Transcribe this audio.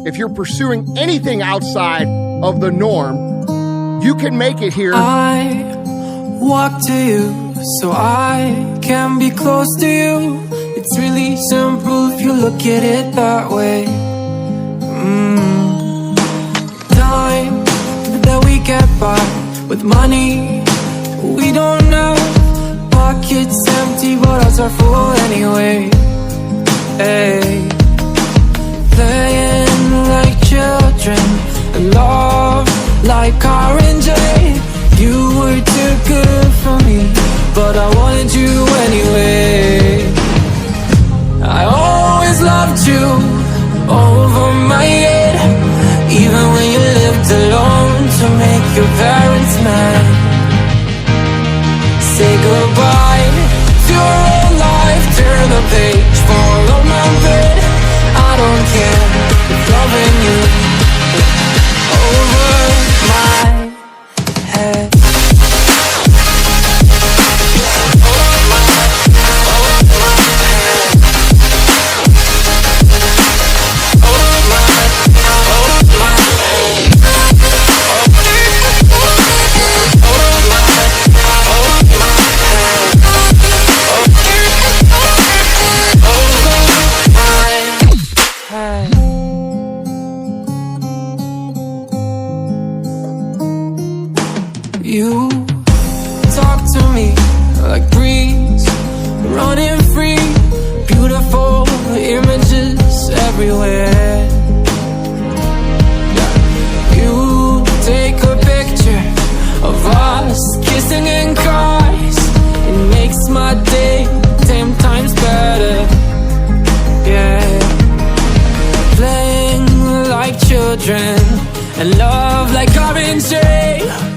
if you're pursuing anything outside of the norm, you can make it here. I walk to you so I can be close to you. It's really simple if you look at it that way. Time that we get by with money we don't know. Pockets empty but ours are full anyway. Hey. Playing like children and love like R&J. You were too good for me, but I wanted you anyway. I always loved you over my head, even when you lived alone to make your parents mad. Say goodbye to your old life, turn the page, follow my bed. I don't care if loving you over my head. You talk to me like breeze, running free, beautiful images everywhere. You take a picture of us kissing in cars, it makes my day 10 times better. Yeah, playing like children and love like R&J.